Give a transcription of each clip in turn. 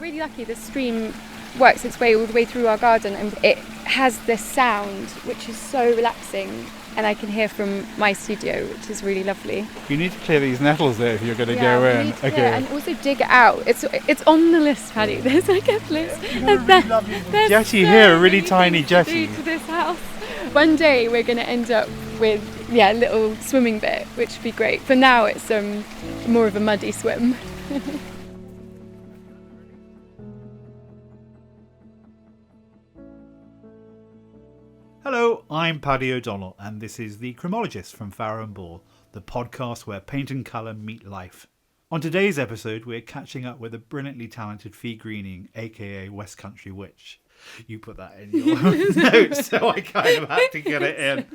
really lucky. The stream works its way all the way through our garden, and it has this sound which is so relaxing, and I can hear from my studio, which is really lovely. You need to clear these nettles there if you're going to go in. Okay. And also dig it out. It's on the list, Paddy. There's like a list. There's jetty here, a really tiny jetty. To this house. One day we're going to end up with a little swimming bit, which would be great. For now, it's more of a muddy swim. Hello, I'm Paddy O'Donnell, and this is the Chromologist from Farrow and Ball, the podcast where paint and colour meet life. On today's episode, we're catching up with a brilliantly talented Fee Greening, aka West Country Witch. You put that in your notes, so I kind of had to get it in.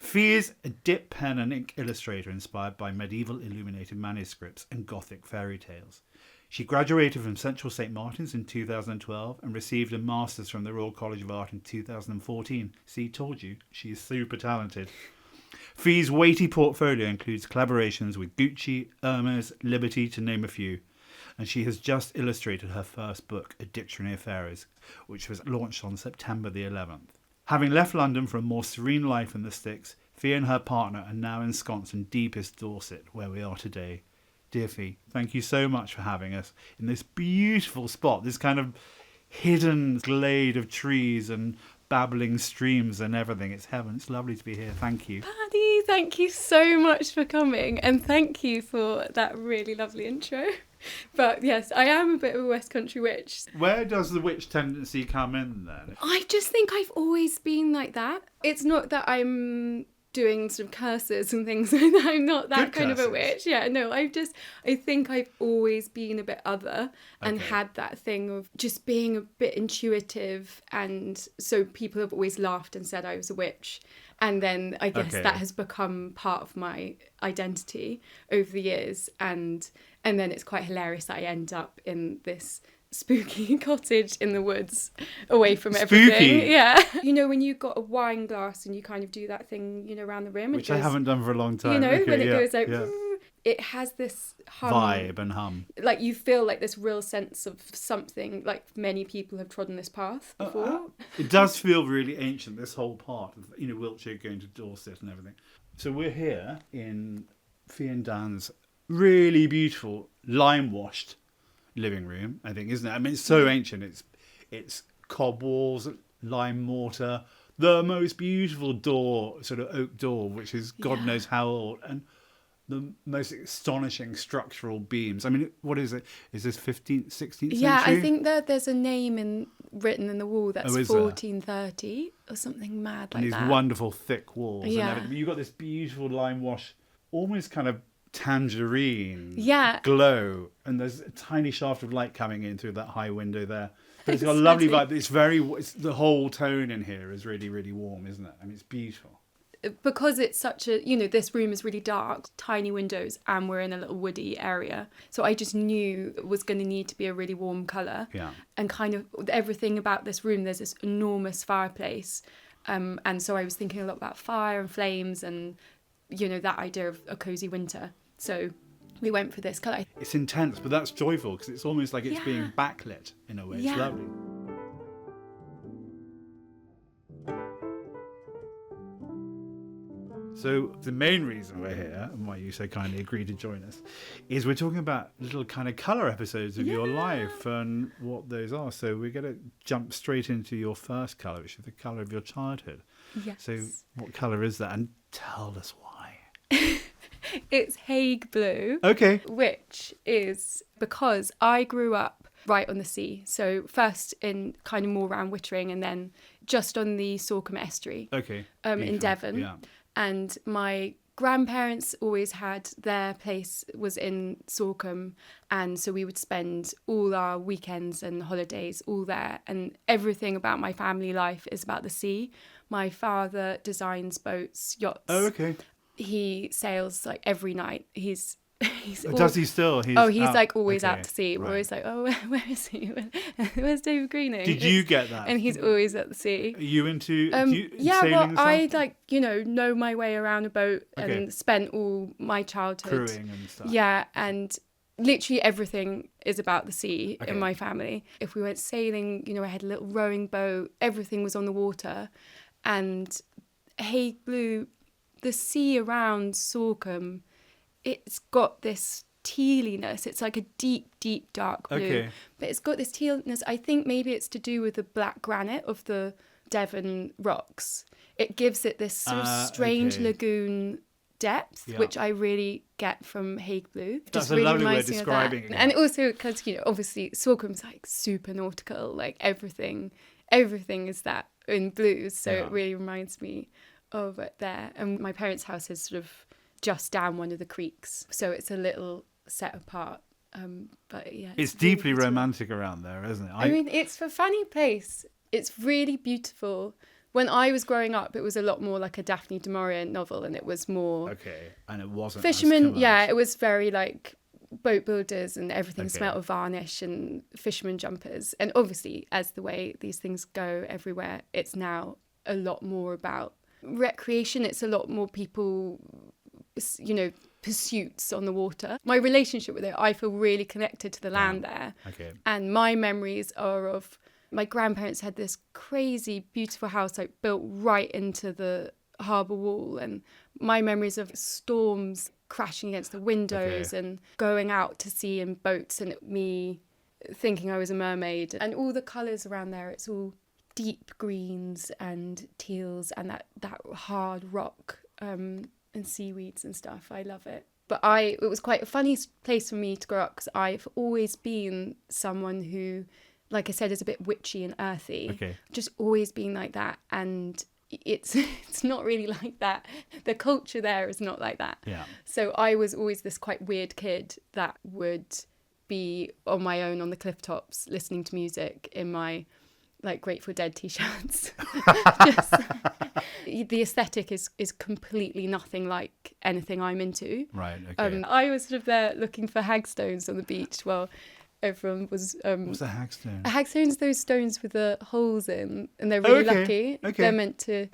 Fee is a dip pen and ink illustrator inspired by medieval illuminated manuscripts and Gothic fairy tales. She graduated from Central St Martin's in 2012 and received a Master's from the Royal College of Art in 2014. See, told you, she is super talented. Fee's weighty portfolio includes collaborations with Gucci, Hermes, Liberty, to name a few. And she has just illustrated her first book, A Dictionary of Pharaohs, which was launched on September the 11th. Having left London for a more serene life in the sticks, Fee and her partner are now ensconced in deepest Dorset, where we are today. Dear Fee, thank you so much for having us in this beautiful spot, this kind of hidden glade of trees and babbling streams and everything. It's heaven. It's lovely to be here. Thank you. Paddy, thank you so much for coming, and thank you for that really lovely intro. But yes, I am a bit of a West Country witch. Where does the witch tendency come in then? I just think I've always been like that. It's not that I'm doing some curses and things like that. I'm not that kind of a witch. Yeah, no, I think I've always been a bit other and had that thing of just being a bit intuitive, and so people have always laughed and said I was a witch. And then I guess that has become part of my identity over the years, and then it's quite hilarious that I end up in this spooky cottage in the woods away from everything. Yeah. You know, when you've got a wine glass and you kind of do that thing, you know, around the rim. Which I haven't done for a long time. You know, when it goes like, it has this hum. Vibe and hum. Like you feel like this real sense of something, like many people have trodden this path before. It does feel really ancient, this whole part of, you know, Wiltshire going to Dorset and everything. So we're here in Fee and Dan's really beautiful lime-washed living room, I think, isn't it? I mean, it's so ancient. It's cob walls, lime mortar, the most beautiful door, sort of oak door, which is God knows how old, and the most astonishing structural beams. I mean, what is it? Is this 15th, 16th century? Yeah, I think that there's a name written in the wall that's 1430 or something mad like and that. These wonderful thick walls. Yeah. And everything. You've got this beautiful lime wash, almost kind of tangerine glow, and there's a tiny shaft of light coming in through that high window there, but it's got a lovely vibe. It's the whole tone in here is really, really warm, isn't it? I mean, it's beautiful because it's such a, you know, this room is really dark, tiny windows, and we're in a little woody area, so I just knew it was going to need to be a really warm colour. And kind of everything about this room, there's this enormous fireplace, and so I was thinking a lot about fire and flames and, you know, that idea of a cosy winter. So we went for this colour. It's intense, but that's joyful because it's almost like it's being backlit in a way. It's lovely. So the main reason we're here, and why you so kindly agreed to join us, is we're talking about little kind of colour episodes of your life and what those are. So we're going to jump straight into your first colour, which is the colour of your childhood. Yes. So what colour is that? And tell us why. It's Hague blue. Okay. Which is because I grew up right on the sea. So first in kind of more around Wittering, and then just on the Sorkham estuary. Okay. In Devon. Yeah. And my grandparents always had, their place was in Sorkham, and so we would spend all our weekends and holidays all there, and everything about my family life is about the sea. My father designs boats, yachts. Oh, okay. He sails like every night. Does he still? He's like always out to sea. We're always like, oh, where is he? Where's David Greening? Did you get that? And he's always at the sea. Are you into sailing? Well, I know my way around a boat and spent all my childhood crewing and stuff. Yeah, and literally everything is about the sea in my family. If we went sailing, I had a little rowing boat, everything was on the water. And Hague Blue, the sea around Sorkham, it's got this tealiness. It's like a deep, deep dark blue. But it's got this tealiness. I think maybe it's to do with the black granite of the Devon rocks. It gives it this sort of strange lagoon depth, which I really get from Hague Blue. That's just a really lovely way of reminds me describing of it. that. And also because, obviously Sorkham's like super nautical, like everything is that in blues. So it really reminds me of it there. And my parents' house is sort of just down one of the creeks. So it's a little set apart. But yeah. It's deeply really romantic around there, isn't it? I mean, it's a funny place. It's really beautiful. When I was growing up, it was a lot more like a Daphne du Maurier novel, and it was more... Okay, and it wasn't fishermen, it was very like boat builders, and everything smelled of varnish and fisherman jumpers. And obviously, as the way these things go everywhere, it's now a lot more about recreation. It's a lot more people, pursuits on the water. My relationship with it, I feel really connected to the land there. Okay. And my memories are of... My grandparents had this crazy, beautiful house like built right into the harbour wall, and my memories of storms crashing against the windows and going out to sea in boats, and me thinking I was a mermaid, and all the colours around there. It's all deep greens and teals and that hard rock and seaweeds and stuff. I love it. But it was quite a funny place for me to grow up because I've always been someone who, like I said, is a bit witchy and earthy. Okay. Just always been like that. And it's not really like that. The culture there is not like that. Yeah. So I was always this quite weird kid that would be on my own on the cliff tops listening to music in my like Grateful Dead t-shirts. The aesthetic is completely nothing like anything I'm into. Right, okay. I was sort of there looking for hagstones on the beach while everyone was... What's a hagstone? A hagstone's those stones with the holes in, and they're really lucky. Okay. You're meant to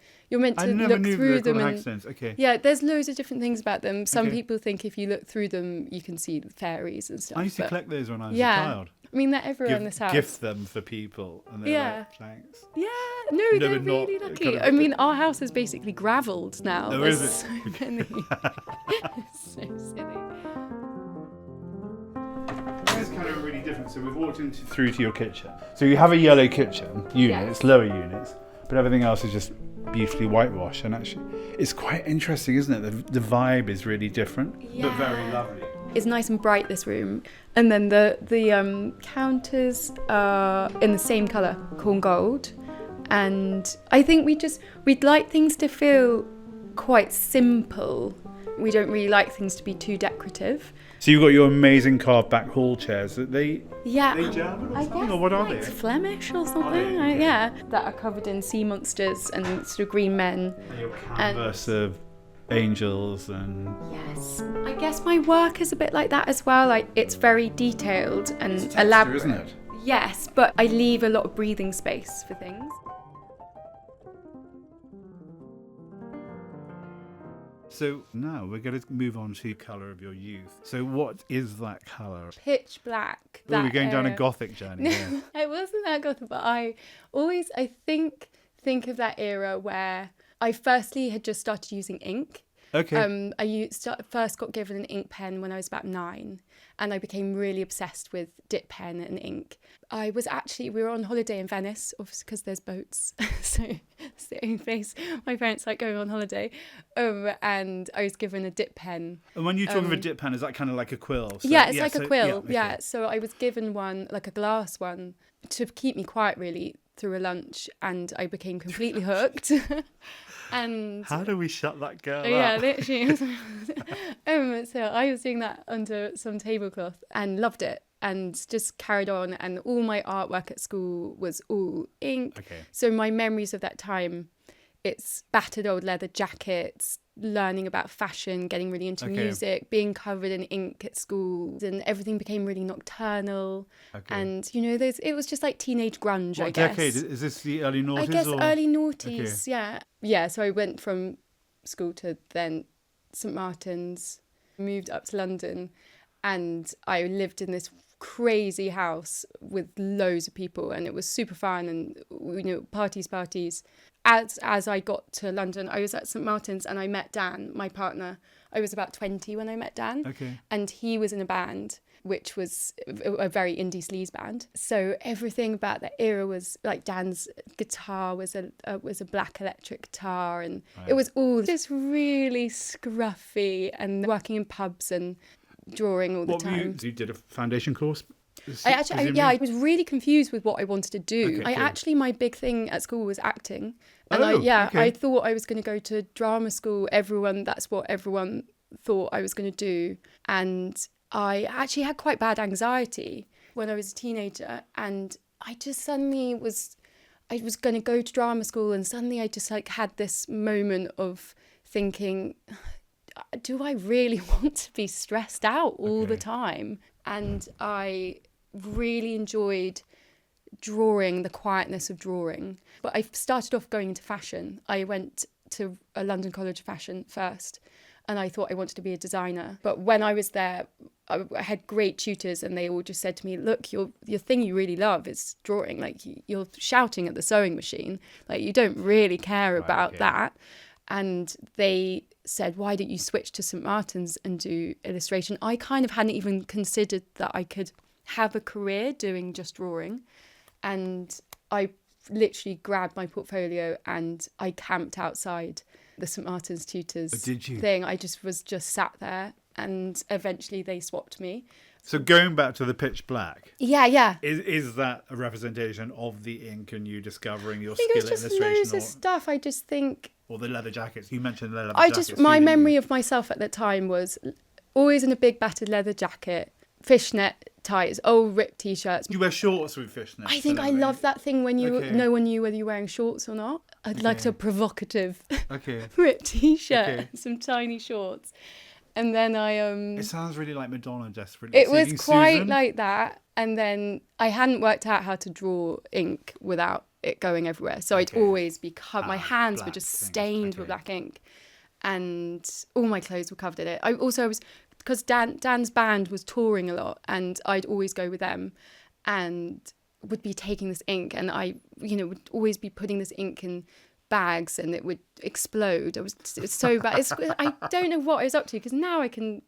look through them. And, hagstones. Okay. Yeah, there's loads of different things about them. Some people think if you look through them, you can see the fairies and stuff. I used to collect those when I was a child. I mean, they're everywhere in this house. Gift them for people, and they're like, thanks. Yeah, they're really lucky. I mean, our house is basically gravelled now. Oh, There's is it? so many. It's so silly. This is kind of really different. So we've walked through to your kitchen. So you have a yellow kitchen units, lower units, but everything else is just beautifully whitewashed. And actually, it's quite interesting, isn't it? The vibe is really different, but very lovely. It's nice and bright, this room. And then the counters are in the same colour, corn gold. And I think we'd like things to feel quite simple. We don't really like things to be too decorative. So you've got your amazing carved back hall chairs. Are they German or something? Or what are they? Flemish or something. That are covered in sea monsters and sort of green men. And your canvas of angels and... Yes. I guess my work is a bit like that as well. Like, it's very detailed and it's texture, elaborate. Isn't it? Yes, but I leave a lot of breathing space for things. So now we're going to move on to colour of your youth. So what is that colour? Pitch black. Oh, we're going down a gothic journey here. It wasn't that gothic, but I think of that era where I firstly had just started using ink. Okay. I first got given an ink pen when I was about 9, and I became really obsessed with dip pen and ink. We were on holiday in Venice, obviously because there's boats, so it's the only place my parents like going on holiday. And I was given a dip pen. And when you talk of a dip pen, is that kind of like a quill? So, it's like a quill. Yeah, so I was given one, like a glass one, to keep me quiet really through a lunch, and I became completely hooked. And how do we shut that girl up? Yeah, literally. So I was doing that under some tablecloth and loved it, and just carried on. And all my artwork at school was all ink. Okay. So my memories of that time, it's battered old leather jackets, learning about fashion, getting really into music, being covered in ink at school, and everything became really nocturnal. Okay. And it was just like teenage grunge. I guess. What decade is this? The early noughties? I guess early noughties. Okay. Yeah. So I went from school to then St Martin's, moved up to London, and I lived in this crazy house with loads of people, and it was super fun, and parties. As I got to London, I was at St Martin's and I met Dan, my partner. I was about 20 when I met Dan. Okay. And he was in a band which was a very indie sleaze band. So everything about that era was like, Dan's guitar was a black electric guitar, and it was all just really scruffy, and working in pubs and drawing all the time. You did a foundation course? I was really confused with what I wanted to do. Okay, My big thing at school was acting. And okay. I thought I was going to go to drama school. That's what everyone thought I was going to do. And I actually had quite bad anxiety when I was a teenager. And I just suddenly I was going to go to drama school, and suddenly I just like had this moment of thinking, do I really want to be stressed out all the time? And I really enjoyed drawing, the quietness of drawing. But I started off going into fashion. I went to a London College of Fashion first, and I thought I wanted to be a designer. But when I was there, I had great tutors, and they all just said to me, look, your thing you really love is drawing. Like, you're shouting at the sewing machine. Like, you don't really care about that. And they said, why don't you switch to St Martin's and do illustration? I kind of hadn't even considered that I could have a career doing just drawing. And I literally grabbed my portfolio and I camped outside the St Martin's tutors thing. I was just sat there, and eventually they swapped me. So going back to the pitch black. Yeah. Is that a representation of the ink and you discovering your skill at illustration? I think it was just loads of stuff. I just think... Or the leather jackets. You mentioned the leather jackets. My memory of myself at that time was always in a big battered leather jacket, fishnet ties, old ripped t-shirts. You wear shorts with fishnet. I think I love that thing when no one knew whether you're wearing shorts or not. I'd like a provocative ripped t-shirt, some tiny shorts. And then It sounds really like Madonna desperately. It was quite Susan. Like that. And then I hadn't worked out how to draw ink without it going everywhere. So I'd always be my hands were just stained with black ink, and all my clothes were covered in it. I was because Dan's band was touring a lot, and I'd always go with them, and would be taking this ink, and I would always be putting this ink in bags, and it would explode. It was so bad. I don't know what I was up to, because now I can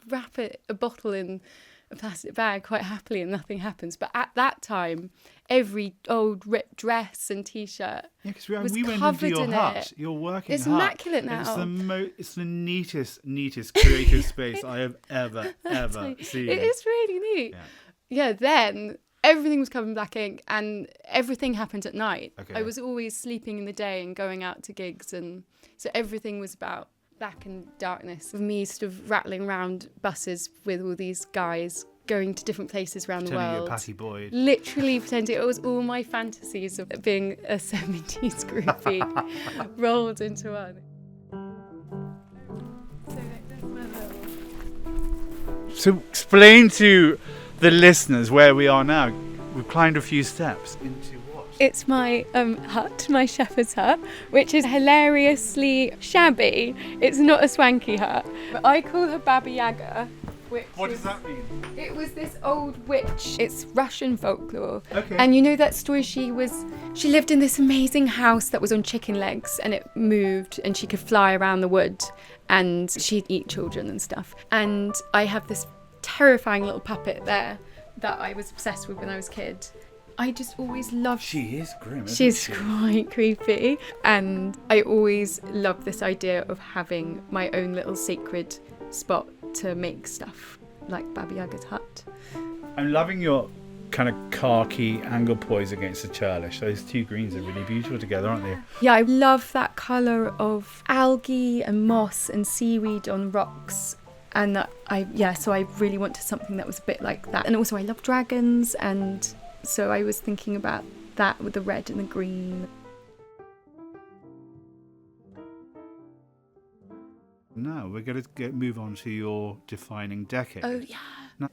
wrap a bottle in a plastic bag quite happily and nothing happens. But at that time, every old ripped dress and t-shirt was we went into your hut, your working hut. It's immaculate now. It's the neatest creative space I have ever seen. It is really neat. Yeah, then everything was covered in black ink, and everything happened at night. I was always sleeping in the day and going out to gigs, and so everything was about black and darkness. Of me sort of rattling around buses with all these guys going to different places around the world. Pretending you're Patty Boyd. Literally pretending. It was all my fantasies of being a 70s groupie rolled into one. So explain to the listeners where we are now. We've climbed a few steps into what? It's my hut, my shepherd's hut, which is hilariously shabby. It's not a swanky hut. But I call her Baba Yaga. What does that mean? It was this old witch. It's Russian folklore. Okay. And you know that story, she lived in this amazing house that was on chicken legs, and it moved, and she could fly around the wood, and she'd eat children and stuff. And I have this terrifying little puppet there that I was obsessed with when I was a kid. I just always loved... She is grim, She's quite creepy. And I always loved this idea of having my own little sacred spot to make stuff like Baba Yaga's hut. I'm loving your kind of khaki angle poise against the churlish. Those two greens are really beautiful together, aren't they? Yeah, I love that colour of algae and moss and seaweed on rocks. And so I really wanted something that was a bit like that. And also I love dragons, and so I was thinking about that with the red and the green. Now we're going to move on to your defining decade. Oh, yeah.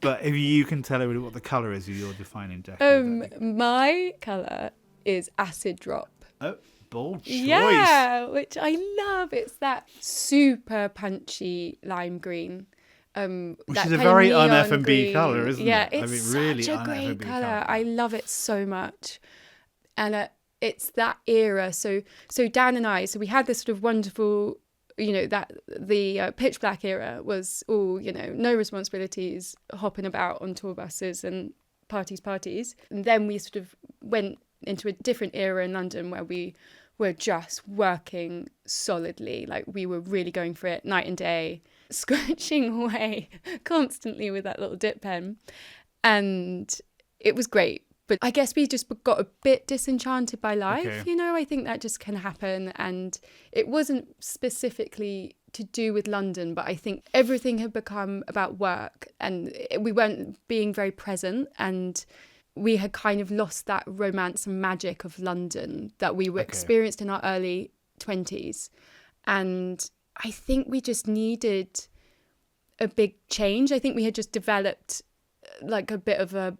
But if you can tell everybody what the colour is of your defining decade. My colour is acid drop. Oh, bold choice. Yeah, which I love. It's that super punchy lime green. Which that is a kind very of neon un-F&B green. colour, isn't yeah, it? it's really such a great un-F&B colour. I love it so much. And it's that era. So Dan and I, so we had this sort of wonderful, that the pitch black era was all, no responsibilities, hopping about on tour buses and parties. And then we sort of went into a different era in London where we were just working solidly. Like we were really going for it night and day, scratching away constantly with that little dip pen. And it was great. But I guess we just got a bit disenchanted by life, I think that just can happen. And it wasn't specifically to do with London, but I think everything had become about work and we weren't being very present, and we had kind of lost that romance and magic of London that we were experienced in our early 20s. And I think we just needed a big change. I think we had just developed like a bit of a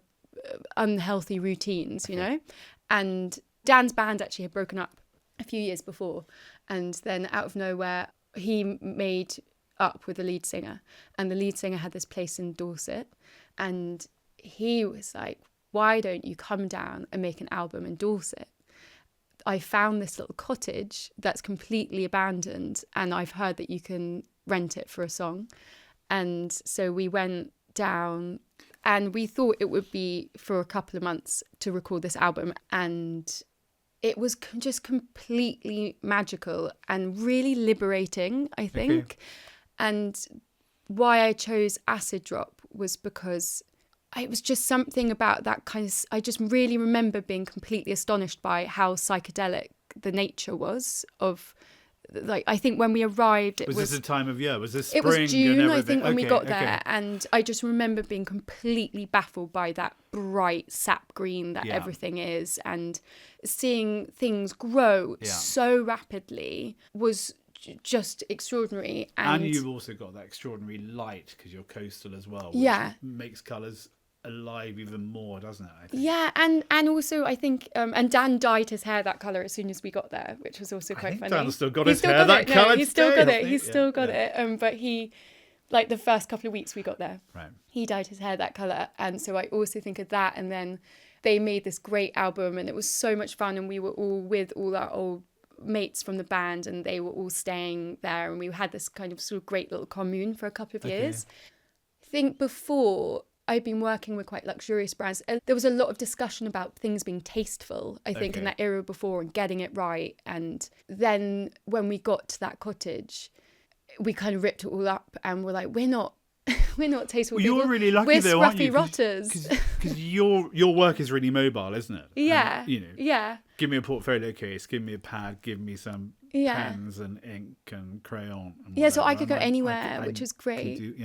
unhealthy routines, and Dan's band actually had broken up a few years before, and then out of nowhere he made up with the lead singer, and the lead singer had this place in Dorset, and he was like, why don't you come down and make an album in Dorset? I found this little cottage that's completely abandoned and I've heard that you can rent it for a song. And so we went down and we thought it would be for a couple of months to record this album, and it was just completely magical and really liberating, I think. And why I chose Acid Drop was because it was just something about that kind of... I just really remember being completely astonished by how psychedelic the nature was of... Like, I think when we arrived, was this a time of year? Was this spring? It was June, I think, when we got there. And I just remember being completely baffled by that bright sap green that everything is, and seeing things grow so rapidly was just extraordinary. And you've also got that extraordinary light because you're coastal as well, which makes colours alive even more, doesn't it? I think. Yeah, and also I think and Dan dyed his hair that colour as soon as we got there, which was also quite funny. Dan's still got his hair that colour. He's still got it. He's still got it. But he, like the first couple of weeks we got there, he dyed his hair that colour, and so I also think of that. And then they made this great album, and it was so much fun, and we were all with all our old mates from the band, and they were all staying there, and we had this kind of sort of great little commune for a couple of years. I think before I'd been working with quite luxurious brands, and there was a lot of discussion about things being tasteful, I think, in that era before, and getting it right. And then when we got to that cottage, we kind of ripped it all up and we're like, we're not tasteful. Well, you're really lucky though, aren't you? We're scruffy rotters. Because your work is really mobile, isn't it? Yeah. And, give me a portfolio case, give me a pad, give me some pens and ink and crayon. And so I could go anywhere, which was great.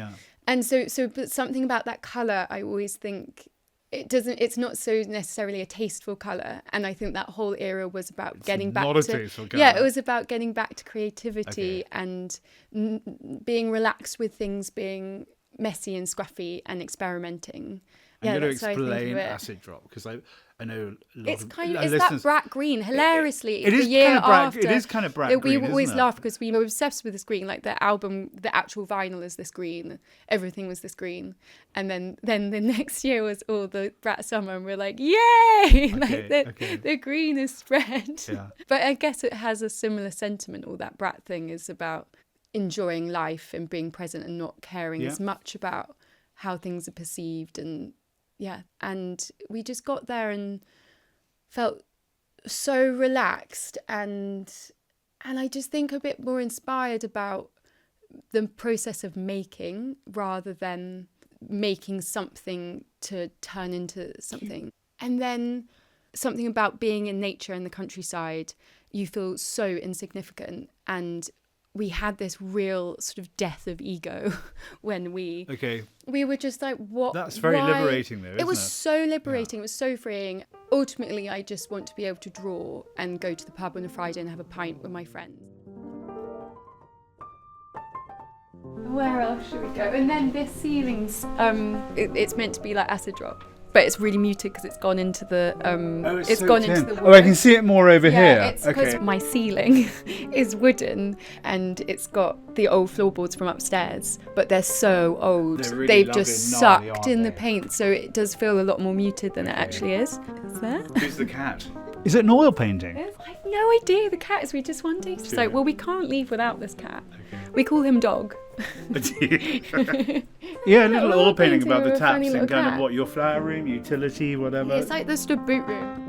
And but something about that colour, I always think it's not so necessarily a tasteful colour. And I think that whole era was about getting back to... tasteful colour. Yeah, it was about getting back to creativity and being relaxed with things being messy and scruffy and experimenting. I'm going to explain Acid Drop because I know a lot it's that brat green. Hilariously, it is the year kind of brat, after, it is kind of brat green. We always laugh because we were obsessed with this green. Like the album, the actual vinyl is this green. Everything was this green. And then the next year was all the Brat Summer, and we're like, yay! The green is spread. Yeah. But I guess it has a similar sentiment. All that brat thing is about enjoying life and being present and not caring as much about how things are perceived. And we just got there and felt so relaxed and I just think a bit more inspired about the process of making rather than making something to turn into something. And then something about being in nature in the countryside, you feel so insignificant, and we had this real sort of death of ego when we were just like, what? That's very liberating though, isn't it? It was so liberating. It was so freeing. Ultimately, I just want to be able to draw and go to the pub on a Friday and have a pint with my friends. Where else should we go? And then this ceiling's, it's meant to be like Acid Drop. but it's really muted because it's gone into the it's gone tin. into the Oh, I can see it more over here. It's because my ceiling is wooden and it's got the old floorboards from upstairs, but they're so old. They're really They've lovely just and gnarly, sucked aren't in the they? paint, so it does feel a lot more muted than it actually is. Is there? Who's the cat? Is it an oil painting? I have no idea. The cat is. We just one day just like, well, we can't leave without this cat. Okay. We call him Dog. Yeah, a little oil painting about the a funny taps little and kind cat. of what your flower room, utility, whatever. It's like the boot room.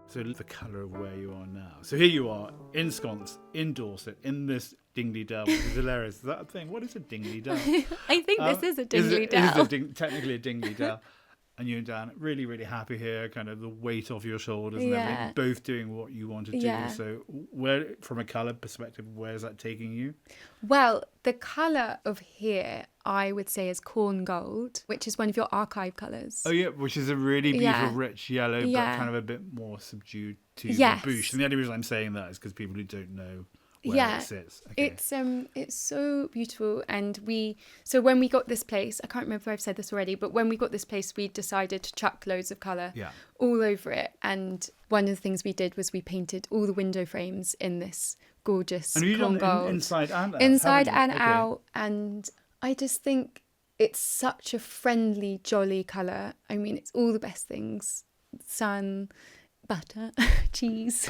So the colour of where you are now. So here you are, ensconced in Dorset, in this dingly dell, which is hilarious. Is that a thing? What is a dingly dell? I think this is a dingly dell. It is technically a dingly dell. And you and Dan, really, really happy here, kind of the weight off your shoulders and everything, both doing what you want to do. So where, from a colour perspective, where is that taking you? Well, the colour of here, I would say, is corn gold, which is one of your archive colours. Oh, yeah, which is a really beautiful, rich yellow, but kind of a bit more subdued to the boosh. And the only reason I'm saying that is because people who don't know where it sits. Okay. It's so beautiful, and so when we got this place, I can't remember if I've said this already, but when we got this place, we decided to chuck loads of colour all over it. And one of the things we did was we painted all the window frames in this gorgeous corn gold. Inside and out. Inside and out, and I just think it's such a friendly, jolly colour. I mean, it's all the best things: sun, butter, cheese,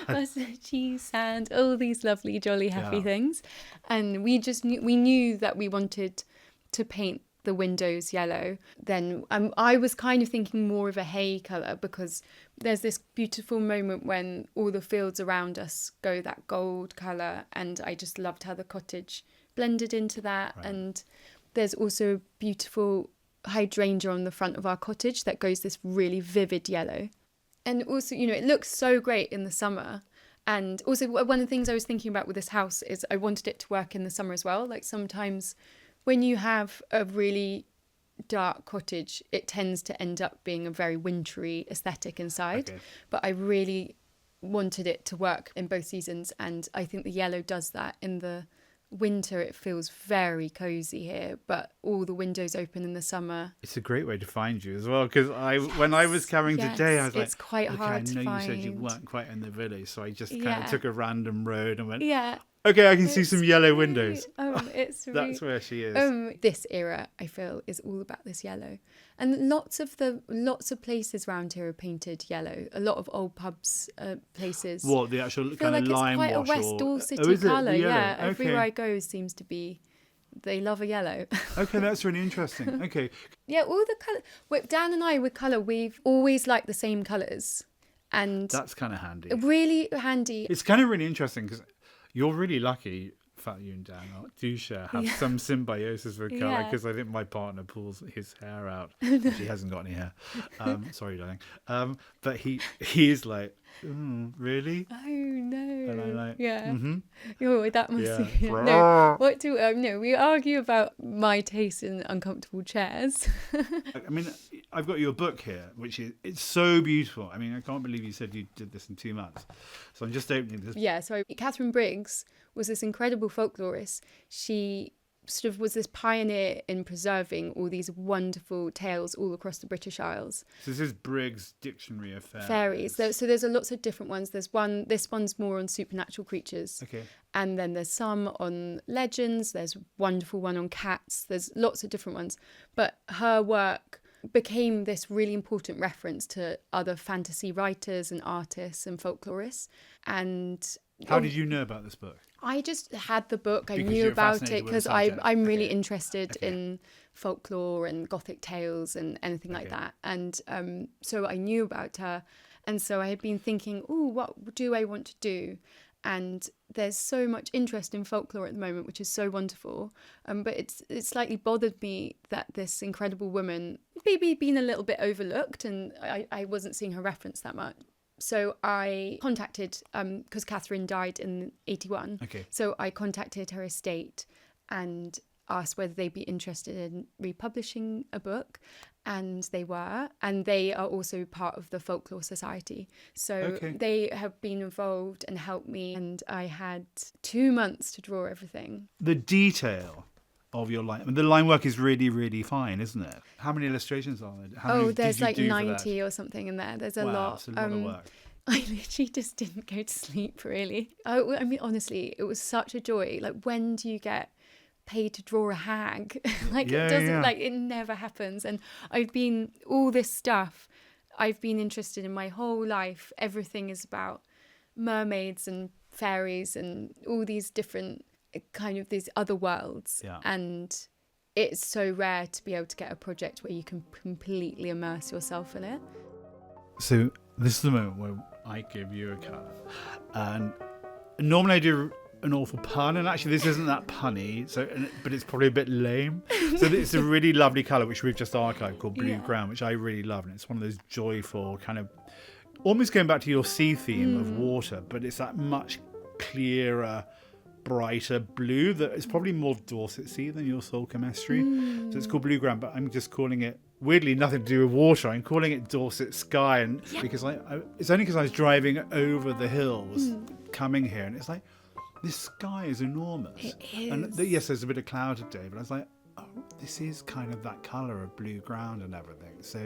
butter, cheese, sand, all these lovely, jolly, happy things. And we knew that we wanted to paint the windows yellow. Then I was kind of thinking more of a hay colour, because there's this beautiful moment when all the fields around us go that gold colour, and I just loved how the cottage blended into that. Right. And there's also beautiful hydrangea on the front of our cottage that goes this really vivid yellow. And also, it looks so great in the summer. And also, one of the things I was thinking about with this house is I wanted it to work in the summer as well. Like, sometimes when you have a really dark cottage, it tends to end up being a very wintry aesthetic inside. Okay. But I really wanted it to work in both seasons, and I think the yellow does that. In the winter, it feels very cozy here, but all the windows open in the summer. It's a great way to find you as well, because when I was coming today, I was like, it's quite hard to find. I know you said you weren't quite in the village, so I just kind of took a random road and went, okay, I can see some yellow windows. It's really, that's where she is. This era, I feel, is all about this yellow, and lots of places around here are painted yellow. A lot of old pubs, places. What, the actual kind of lime wash? I feel like it's quite a West Dorset colour. Yeah, everywhere I go seems to be. They love a yellow. Okay, that's really interesting. Okay. Yeah, all the colour. Dan and I with colour, we've always liked the same colours, and that's kind of handy. Really handy. It's kind of really interesting because you're really lucky. Fact you and Dan do have some symbiosis with colour, because I think my partner pulls his hair out. He hasn't got any hair. Sorry, darling. But he is like, really? Oh no! And I'm like, Oh, that must be. No, what do no? We argue about my taste in uncomfortable chairs. I mean, I've got your book here, which it's so beautiful. I mean, I can't believe you said you did this in 2 months. So I'm just opening this. Yeah. So Catherine Briggs was this incredible folklorist. She sort of was this pioneer in preserving all these wonderful tales all across the British Isles. So this is Briggs' Dictionary of Fairies. So there's lots of different ones. There's one, this one's more on supernatural creatures. Okay. And then there's some on legends. There's a wonderful one on cats. There's lots of different ones. But her work became this really important reference to other fantasy writers and artists and folklorists. And how did you know about this book? I just had the book. I knew about it because I'm really interested in folklore and Gothic tales and anything like that. And so I knew about her. And so I had been thinking, what do I want to do? And there's so much interest in folklore at the moment, which is so wonderful. But it slightly bothered me that this incredible woman maybe been a little bit overlooked, and I wasn't seeing her reference that much. So I contacted, because Catherine died in 81. Okay. So I contacted her estate and asked whether they'd be interested in republishing a book. And they were. And they are also part of the Folklore Society. So they have been involved and helped me. And I had 2 months to draw everything. The detail of your line. I mean, the line work is really, really fine, isn't it? How many illustrations are there? How many there's did you like do 90 or something in there. There's a lot. It's a lot of work. I literally just didn't go to sleep, really. I mean, honestly, it was such a joy. Like, when do you get paid to draw a hag? Like, it doesn't, like, it never happens. And all this stuff I've been interested in my whole life. Everything is about mermaids and fairies and all these different kind of these other worlds. Yeah. And it's so rare to be able to get a project where you can completely immerse yourself in it. So this is the moment where I give you a colour. And normally I do an awful pun, and actually this isn't that punny, but it's probably a bit lame. So it's a really lovely colour which we've just archived called Blue Ground, which I really love, and it's one of those joyful kind of, almost going back to your sea theme of water, but it's that much clearer, brighter blue that is probably more Dorset Sea than your Soul Chemistry. So it's called Blue Ground, but I'm just calling it, weirdly nothing to do with water, I'm calling it Dorset Sky, and because it's only because I was driving over the hills coming here, and it's like, this sky is enormous. It is. And yes, there's a bit of cloud today, but I was like, oh, this is kind of that colour of blue ground and everything. So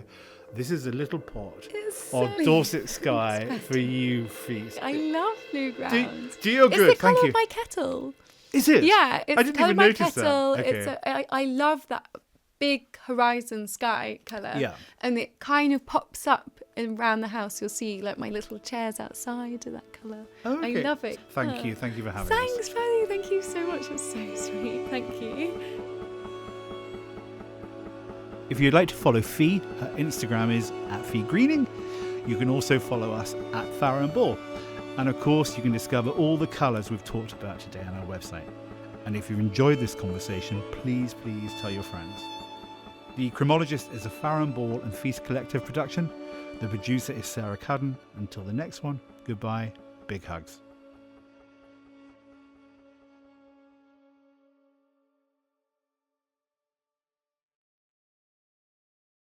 this is a little pot of Dorset Sky for you, Feast. I love blue ground. Do you good? It's the colour of my kettle. Is it? Yeah, it's the colour of my kettle. Okay. I love that big horizon sky colour. Yeah. And it kind of pops up around the house. You'll see like my little chairs outside of that colour. Oh, okay. I love it. Thank you for having us. Thanks, Fanny. Thank you so much. That's so sweet. Thank you. If you'd like to follow Fee, her Instagram is @FeeGreening. You can also follow us at Farrow and Ball. And of course, you can discover all the colours we've talked about today on our website. And if you've enjoyed this conversation, please tell your friends. The Chromologist is a Farrow and Ball and Feast collective production. The producer is Sarah Cudden. Until the next one, goodbye, big hugs.